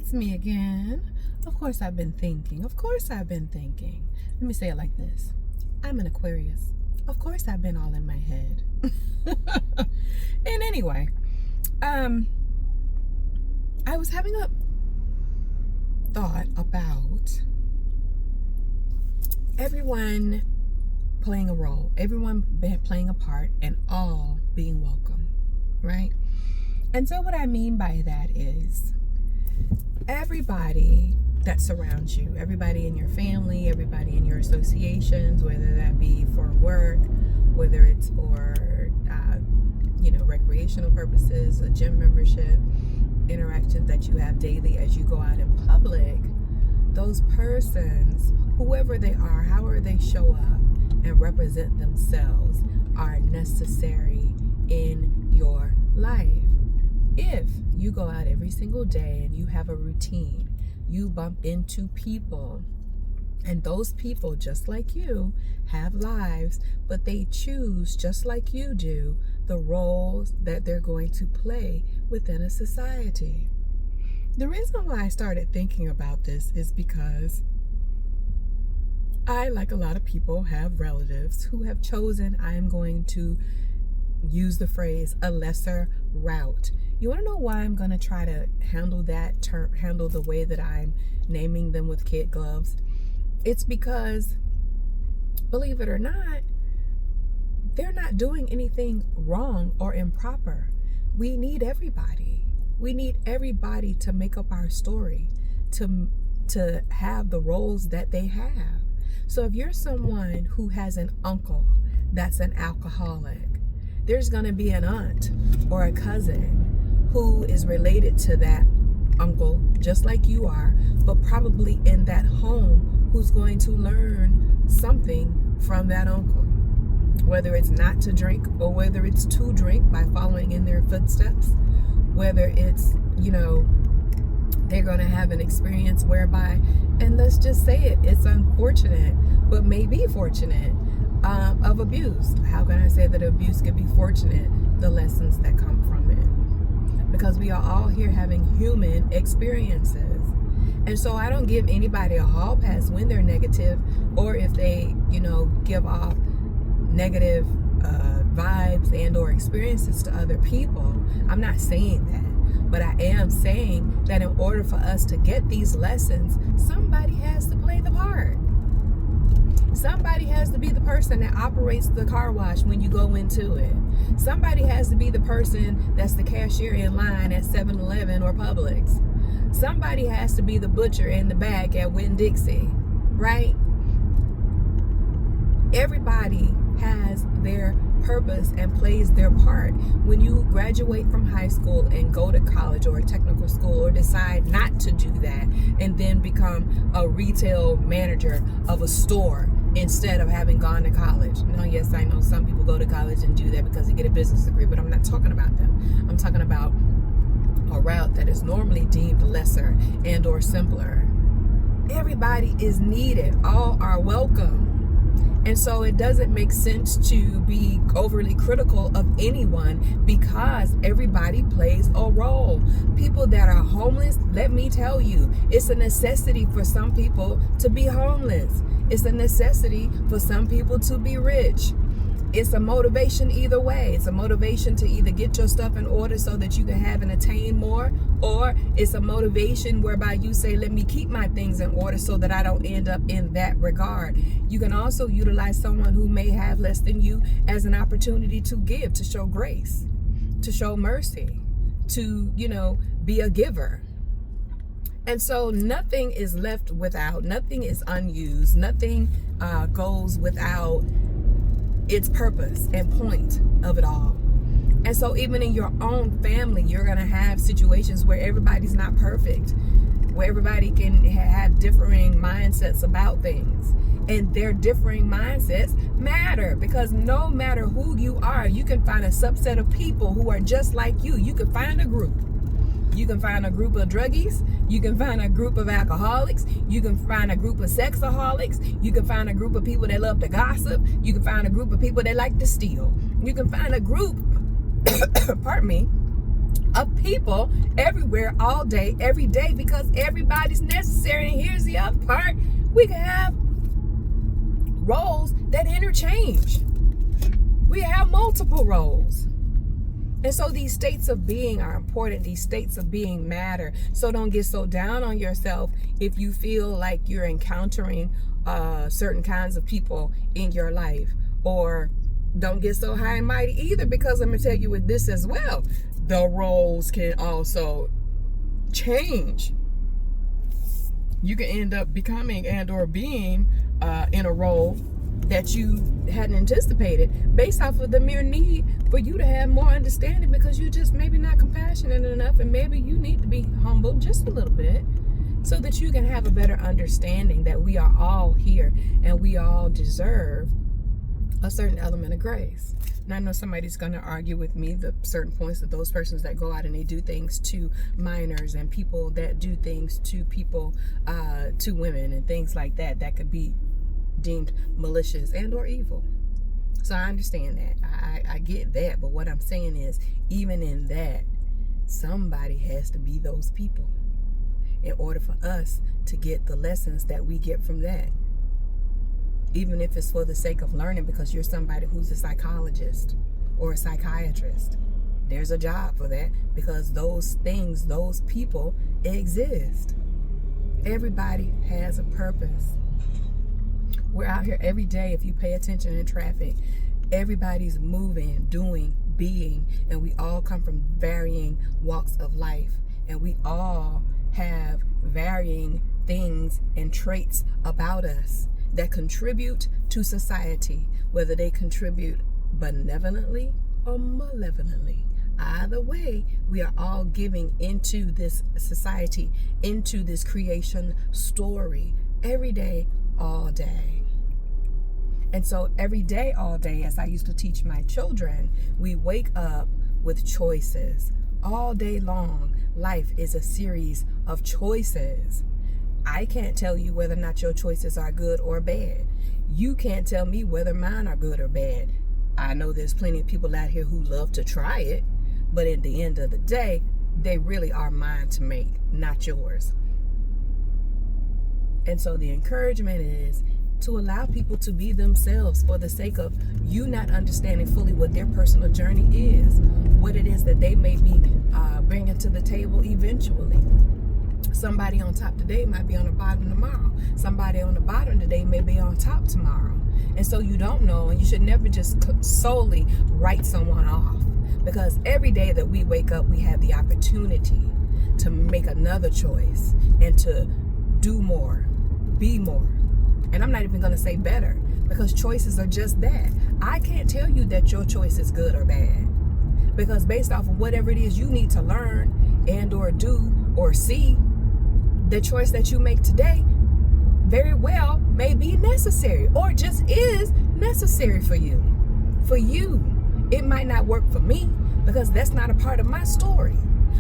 it's me again. Of course I've been thinking. Let me say it like this. I'm an Aquarius. Of course I've been all in my head. And anyway, I was having a thought about everyone playing a role, everyone playing a part, and all being welcome, right? And so what I mean by that is everybody that surrounds you, everybody in your family, everybody in your associations, whether that be for work, whether it's for recreational purposes, a gym membership, interactions that you have daily as you go out in public, those persons, whoever they are, however they show up and represent themselves, are necessary in your life. If you go out every single day and you have a routine, you bump into people, and those people, just like you, have lives, but they choose, just like you do, the roles that they're going to play within a society. The reason why I started thinking about this is because I, like a lot of people, have relatives who have chosen, I'm going to use the phrase, a lesser route. You want to know why I'm going to try to handle that term, handle the way that I'm naming them with kid gloves? It's because, believe it or not, they're not doing anything wrong or improper. We need everybody. We need everybody to make up our story, to have the roles that they have. So if you're someone who has an uncle that's an alcoholic, there's going to be an aunt or a cousin who is related to that uncle, just like you are, but probably in that home, who's going to learn something from that uncle. Whether it's not to drink or whether it's to drink by following in their footsteps, whether it's, they're going to have an experience whereby, and let's just say it, it's unfortunate, but maybe fortunate, of abuse. How can I say that abuse could be fortunate? The lessons that come from it. Because we are all here having human experiences. And so I don't give anybody a hall pass when they're negative, or if they, give off negative vibes and or experiences to other people. I'm not saying that, but I am saying that in order for us to get these lessons, somebody has to play the part. Somebody has to be the person that operates the car wash when you go into it. Somebody has to be the person that's the cashier in line at 7-Eleven or Publix. Somebody has to be the butcher in the back at Winn-Dixie, right? Everybody has their purpose and plays their part. When you graduate from high school and go to college or a technical school, or decide not to do that and then become a retail manager of a store instead of having gone to college. Now, yes, I know some people go to college and do that because they get a business degree, but I'm not talking about them. I'm talking about a route that is normally deemed lesser and or simpler. Everybody is needed. All are welcome. And so it doesn't make sense to be overly critical of anyone, because everybody plays a role. People that are homeless, let me tell you, it's a necessity for some people to be homeless. It's a necessity for some people to be rich. It's a motivation either way. It's a motivation to either get your stuff in order so that you can have and attain more, or it's a motivation whereby you say, let me keep my things in order so that I don't end up in that regard. You can also utilize someone who may have less than you as an opportunity to give, to show grace, to show mercy, to, be a giver. And so nothing is left without, nothing is unused, nothing goes without its purpose and point of it all. And so even in your own family, you're going to have situations where everybody's not perfect, where everybody can have differing mindsets about things. And their differing mindsets matter, because no matter who you are, you can find a subset of people who are just like you. You can find a group. You can find a group of druggies. You can find a group of alcoholics. You can find a group of sexaholics. You can find a group of people that love to gossip. You can find a group of people that like to steal. You can find a group, pardon me, of people everywhere, all day, every day, because everybody's necessary. And here's the other part. We can have roles that interchange. We have multiple roles. And so these states of being are important. These states of being matter. So don't get so down on yourself if you feel like you're encountering certain kinds of people in your life. Or don't get so high and mighty either, because I'm going to tell you with this as well. The roles can also change. You can end up becoming and or being in a role that you hadn't anticipated based off of the mere need for you to have more understanding, because you just maybe not compassionate enough, and maybe you need to be humble just a little bit so that you can have a better understanding that we are all here and we all deserve a certain element of grace. And I know somebody's going to argue with me the certain points of those persons that go out and they do things to minors, and people that do things to people, to women and things like that, that could be deemed malicious and or evil. So I understand that. I get that. But what I'm saying is, even in that, somebody has to be those people in order for us to get the lessons that we get from that. Even if it's for the sake of learning, because you're somebody who's a psychologist or a psychiatrist. There's a job for that, because those things, those people exist. Everybody has a purpose. We're out here every day. If you pay attention in traffic, everybody's moving, doing, being, and we all come from varying walks of life, and we all have varying things and traits about us that contribute to society, whether they contribute benevolently or malevolently. Either way, we are all giving into this society, into this creation story, every day, all day. And so every day, all day, as I used to teach my children, we wake up with choices. All day long, life is a series of choices. I can't tell you whether or not your choices are good or bad. You can't tell me whether mine are good or bad. I know there's plenty of people out here who love to try it, but at the end of the day, they really are mine to make, not yours. And so the encouragement is to allow people to be themselves, for the sake of you not understanding fully what their personal journey is, what it is that they may be bringing to the table eventually. Somebody on top today might be on the bottom tomorrow. Somebody on the bottom today may be on top tomorrow. And so you don't know, and you should never just solely write someone off, because every day that we wake up, we have the opportunity to make another choice and to do more, be more. And I'm not even going to say better, because choices are just that. I can't tell you that your choice is good or bad, because based off of whatever it is you need to learn and or do or see, the choice that you make today very well may be necessary, or just is necessary for you. For you, it might not work for me, because that's not a part of my story.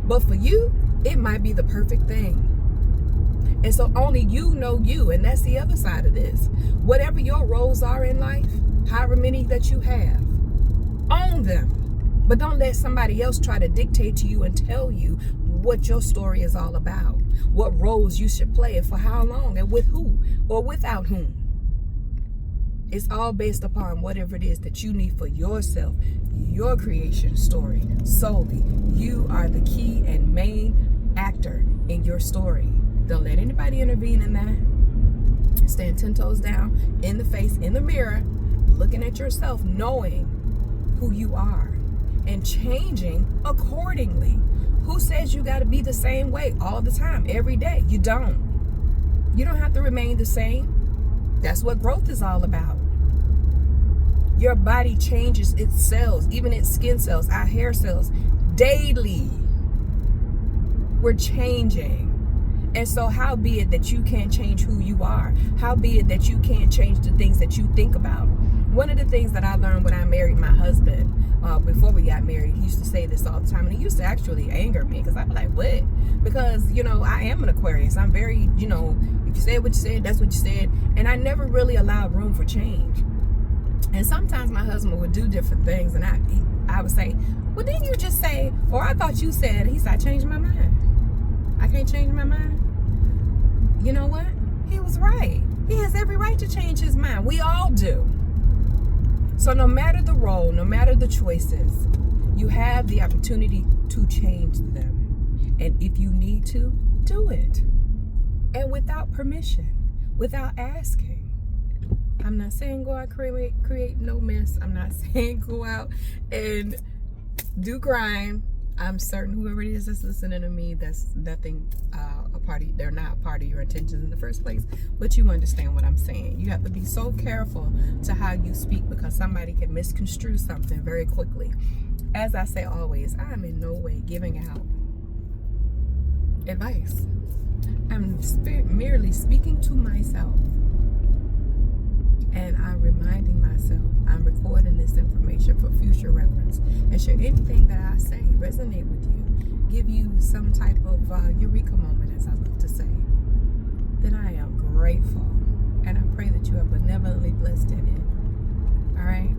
But for you, it might be the perfect thing. And so only you know you, and that's the other side of this. Whatever your roles are in life, however many that you have, own them. But don't let somebody else try to dictate to you and tell you what your story is all about, what roles you should play, and for how long, and with who or without whom. It's all based upon whatever it is that you need for yourself, your creation story solely. You are the key and main actor in your story. Don't let anybody intervene in that. Stand 10 toes down, in the face, in the mirror, looking at yourself, knowing who you are, and changing accordingly. Who says you got to be the same way all the time, every day? You don't. You don't have to remain the same. That's what growth is all about. Your body changes its cells, even its skin cells, our hair cells, daily. We're changing. And so how be it that you can't change who you are? How be it that you can't change the things that you think about? One of the things that I learned when I married my husband, before we got married, he used to say this all the time, and he used to actually anger me, because I'd be like, what? Because, I am an Aquarius. I'm very, if you said what you said, that's what you said. And I never really allowed room for change. And sometimes my husband would do different things, and I would say, well, didn't you just say, or I thought you said, he said, I changed my mind. I can't change my mind. You know what? He was right. He has every right to change his mind. We all do. So no matter the role, no matter the choices, you have the opportunity to change them. And if you need to, do it. And without permission, without asking. I'm not saying go out create no mess. I'm not saying go out and do crime. I'm certain whoever it is that's listening to me, that's nothing they're not part of your intentions in the first place. But you understand what I'm saying. You have to be so careful to how you speak, because somebody can misconstrue something very quickly. As I say always, I am in no way giving out advice. I'm merely speaking to myself. And I'm reminding myself, I'm recording this information for future reference. And should anything that I say resonate with you, give you some type of eureka moment, as I love to say, then I am grateful. And I pray that you are benevolently blessed in it. All right?